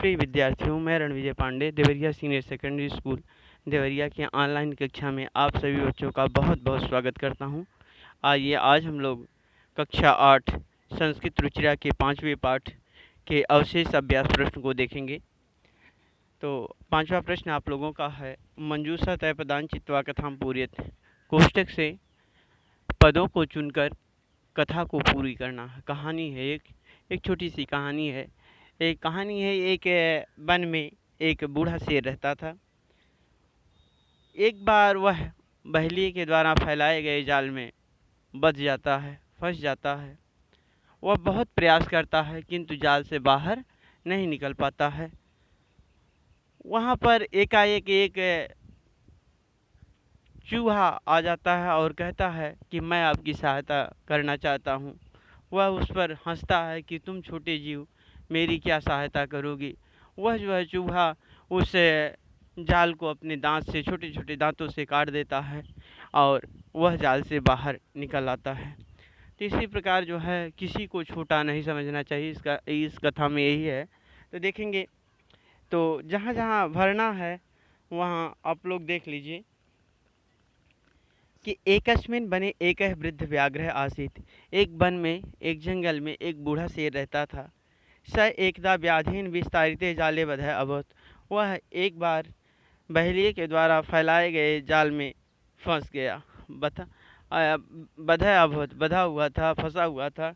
प्रिय विद्यार्थियों, मैं Ranvijay Pandey Deoria senior secondary school Deoria की ऑनलाइन कक्षा में आप सभी बच्चों का बहुत बहुत स्वागत करता हूं। आइए आज हम लोग कक्षा 8 संस्कृत रुचिरा के 5वें पाठ के अवशेष अभ्यास प्रश्न को देखेंगे। तो 5वां प्रश्न आप लोगों का है, मंजूषा तय पदान चित्वा कथाम पूर्यत। कोष्टक से पदों को चुनकर कथा को पूरी करना। कहानी है, एक छोटी सी कहानी है। एक वन में एक बूढ़ा शेर रहता था। एक बार वह बहेलिए के द्वारा फैलाए गए जाल में फंस जाता है। वह बहुत प्रयास करता है किंतु जाल से बाहर नहीं निकल पाता है। वहाँ पर एकाएक एक चूहा आ जाता है और कहता है कि मैं आपकी सहायता करना चाहता हूँ। वह उस पर हंसता है कि तुम छोटे जीव मेरी क्या सहायता करोगी। वह जो है चूहा उस जाल को अपने दांत से, छोटे छोटे दांतों से काट देता है और वह जाल से बाहर निकल आता है। तो इसी प्रकार जो है किसी को छोटा नहीं समझना चाहिए, इस कथा में यही है। तो देखेंगे, तो जहाँ जहाँ भरना है वहाँ आप लोग देख लीजिए कि एकस्मिन् बने एकः वृद्ध व्याघ्रः आसीत्। एक वन में, एक जंगल में एक बूढ़ा शेर रहता था। स एकदा व्याधीन विस्तारिते जाले बधः अभवत्। वह एक बार बहेलिए के द्वारा फैलाए गए जाल में फंस गया। बधः अभवत्, बधा हुआ था, फंसा हुआ था।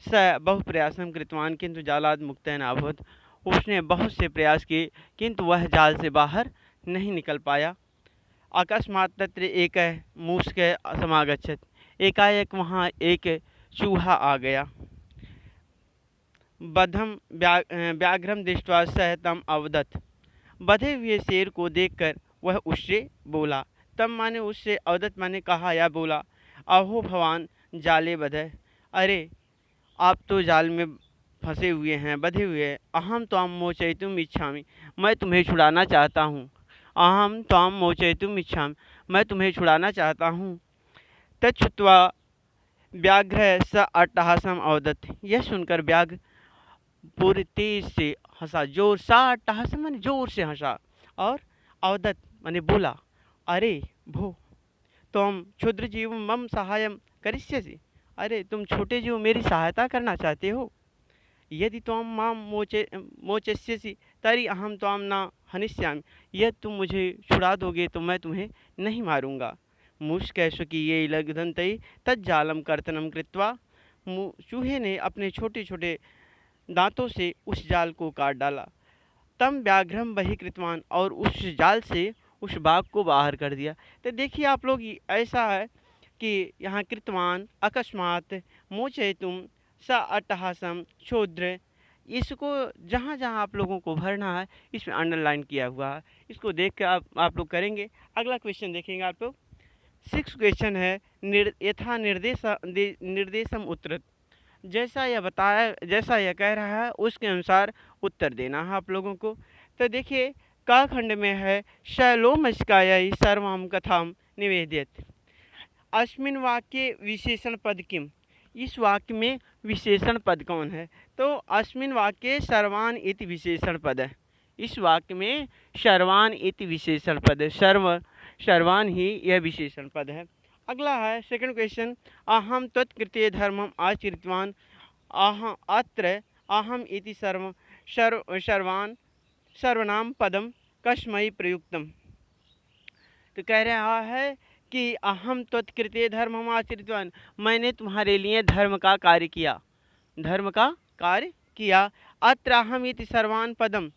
स बहु प्रयासं कृतवान् किंतु जालाद मुक्तः न अभवत्। उसने बहुत से प्रयास किए किंतु वह जाल से बाहर नहीं निकल पाया। अकस्मात् तत्र एकः मूषकः समागच्छत्। एकाएक वहाँ एक चूहा आ गया। बद्धं व्याघ्रं दृष्ट्वा सः तम् अवदत्। बधे हुए शेर को देखकर वह उससे बोला। तम माने उससे, अवदत् माने कहा या बोला। अहो भवान जाले बधः। अरे आप तो जाल में फंसे हुए हैं, बधे हुए हैं। अहम त्वां मोचयितुम् इच्छामि, मैं तुम्हें छुड़ाना चाहता हूँ। अहम त्वां मोचयितुम् इच्छामि, मैं तुम्हें छुड़ाना चाहता हूँ। तच्छ्रुत्वा व्याघ्रः स अट्टहासम् अवदत्। यह सुनकर व्याघ्र पूरी तेज से हंसा, जोर सा, अट्टहासम् माने जोर से हंसा, और अवदत् माने बोला, अरे भो त्वं क्षुद्र जीव मम सहायं करिष्यसि। अरे तुम छोटे जीव मेरी सहायता करना चाहते हो। यदि त्वं मां मोचयिष्यसि तर्हि अहं त्वां न हनिष्यामि। यदि तुम मुझे छुड़ा दोगे तो मैं तुम्हें नहीं मारूंगा। मूषकः स्वकीयै लघ्दन्तैः तज्जालं कर्तनं कृत्वा। चूहे ने अपने छोटे छोटे दांतों से उस जाल को काट डाला। तम व्याघ्रम बहिकृतवान, और उस जाल से उस बाघ को बाहर कर दिया। तो देखिए आप लोग, ऐसा है कि यहाँ कृतवान, अकस्मात, मोचयितुम, स अट्टहासम, क्षुद्र, इसको जहाँ जहाँ आप लोगों को भरना है इसमें अंडरलाइन किया हुआ है। इसको देख कर आप लोग करेंगे। अगला क्वेश्चन देखेंगे आप लोग। 6 क्वेश्चन है, यथा निर्देशम उत्तर। जैसा यह कह रहा है उसके अनुसार उत्तर देना है आप लोगों को। तो देखिए, क खंड में है, शैलोमस्कायै सर्वां कथां निवेदयत्। अस्मिन् वाक्ये विशेषण पद किम। इस वाक्य में विशेषण पद कौन है? तो अस्मिन् वाक्ये सर्वान इति विशेषण पद है। इस वाक्य में सर्वान इति विशेषण पद है। सर्वान ही यह विशेषण पद है। अगला है सेकंड क्वेश्चन, अहम त्वत्कृते धर्मम आचरितवान। अत्र अहम इति सर्वान सर्वनाम पदम कस्मै प्रयुक्तम। तो कह रहा है कि अहम त्वत्कृते धर्मम आचरितवान, मैंने तुम्हारे लिए धर्म का कार्य किया। अत्र अहम इति सर्वान पदम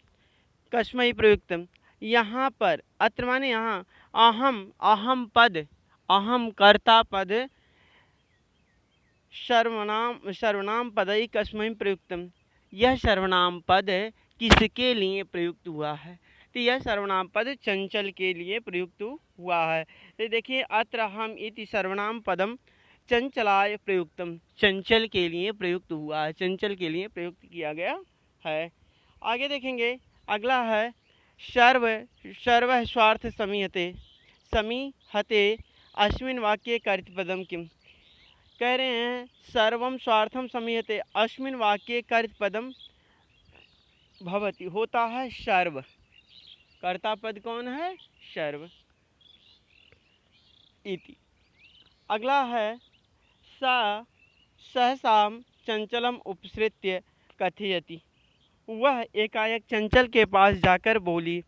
कस्मै प्रयुक्तम। यहाँ पर अत्र माने यहाँ, अहम पद, अहम कर्ता पद, सर्वनाम पदई कस्मै प्रयुक्तम। यह सर्वनाम पद किसके लिए प्रयुक्त हुआ है? तो यह सर्वनाम पद चंचल के लिए प्रयुक्त हुआ है। तो देखिए, अत्र अहम इति सर्वनाम पदम चंचलाय प्रयुक्तम, चंचल के लिए प्रयुक्त हुआ है, चंचल के लिए प्रयुक्त किया गया है। आगे देखेंगे, अगला है सर्व स्वार्थ समीहते अस्मिन् वाक्ये कर्तृपदम किम। कह रहे हैं सर्वम स्वार्थम समीहते अस्मिन् वाक्ये कर्तृपदम भवति होता है सर्व। कर्ता पद कौन है? सर्व इति। अगला है सा सहसाम चंचलम उपसृत्य कथयति। वह एकाएक चंचल के पास जाकर बोली,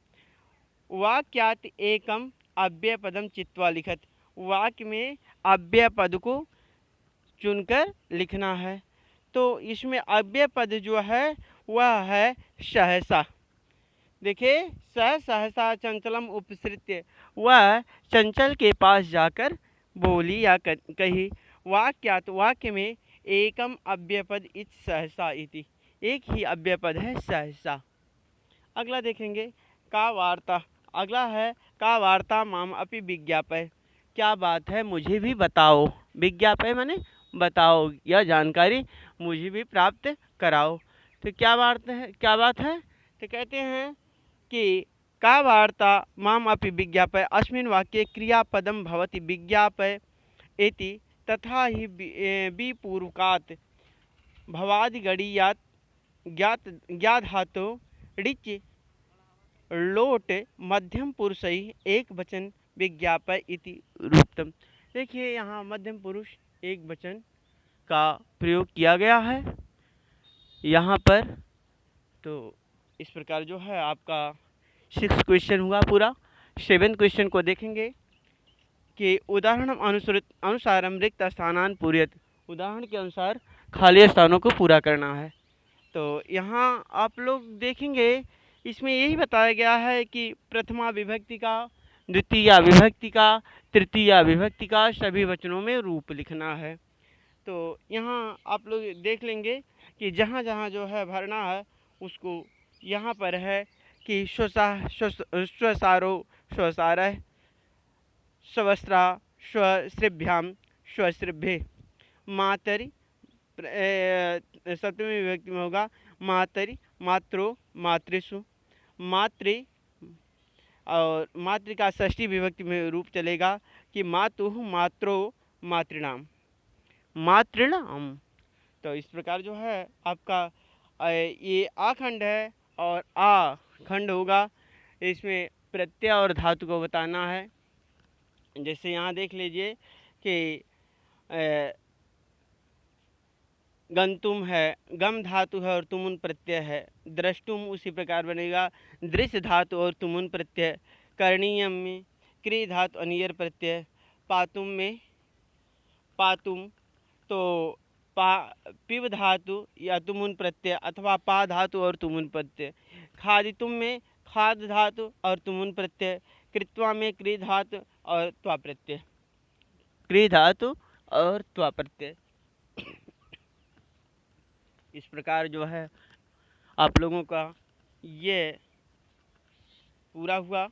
वाक्यात एकम अव्यय पदम चित्वा लिखत। वाक्य में अव्यय पद को चुनकर लिखना है। तो इसमें अव्यय पद जो है वह है सहसा। देखिए, सहसा चंचलम उपसृत्य, वह चंचल के पास जाकर बोली या कही। वाक्यात वाक्य में एकम अव्यय पद इच सहसा इति, एक ही अव्यय पद है सहसा। अगला देखेंगे का वार्ता। अगला है का वार्ता माम अपि विज्ञापय। क्या बात है मुझे भी बताओ। विज्ञापय माने बताओ, यह जानकारी मुझे भी प्राप्त कराओ। तो क्या बात है? तो कहते हैं कि का वार्ता माम अपि विज्ञापय। अस्मिन् वाक्ये क्रियापदम भवति विज्ञापय इति, तथा ही विपूर्वकात् भवादिगणीयात् ज्ञाधातो ऋच लोट मध्यम पुरुष एक वचन विज्ञापय इति रूपतम। देखिए, यहाँ मध्यम पुरुष एक वचन का प्रयोग किया गया है यहाँ पर। तो इस प्रकार जो है आपका 6 क्वेश्चन हुआ पूरा। 7 क्वेश्चन को देखेंगे कि उदाहरण अनुसारम रिक्त स्थानान पूर्यत। उदाहरण के अनुसार खाली स्थानों को पूरा करना है। तो यहाँ आप लोग देखेंगे, इसमें यही बताया गया है कि प्रथमा विभक्ति का, द्वितीय विभक्ति का, तृतीय विभक्ति का सभी वचनों में रूप लिखना है। तो यहाँ आप लोग देख लेंगे कि जहाँ जहाँ जो है भरना है उसको यहाँ पर है कि स्वसारो स्वसारः, स्वस्त्रा स्वश्रिभ्याम स्वश्रिभ्ये, मातरि सप्तमी विभक्ति में होगा मातरि मात्रो मातृसु, मातृ और मातृ का षष्ठी विभक्ति में रूप चलेगा कि मातुः मात्रो मातृणाम मातृणाम। तो इस प्रकार जो है आपका ये आखंड है और आ खंड होगा। इसमें प्रत्यय और धातु को बताना है। जैसे यहाँ देख लीजिए कि गंतुम है, गम धातु है और तुमुन प्रत्यय है। द्रष्टुम उसी प्रकार बनेगा, दृश्य धातु और तुमुन प्रत्यय। करणीयम में क्री धातु अनियर प्रत्यय। पातुम में पातुम तो पिव धातु या तुमुन प्रत्यय अथवा पा धातु और तुमुन प्रत्यय। खादितुम में खाद धातु और तुमुन प्रत्यय। कृत्वा में क्री धातु और त्वा प्रत्यय, क्री धातु और त्वा प्रत्यय। इस प्रकार जो है आप लोगों का ये पूरा हुआ।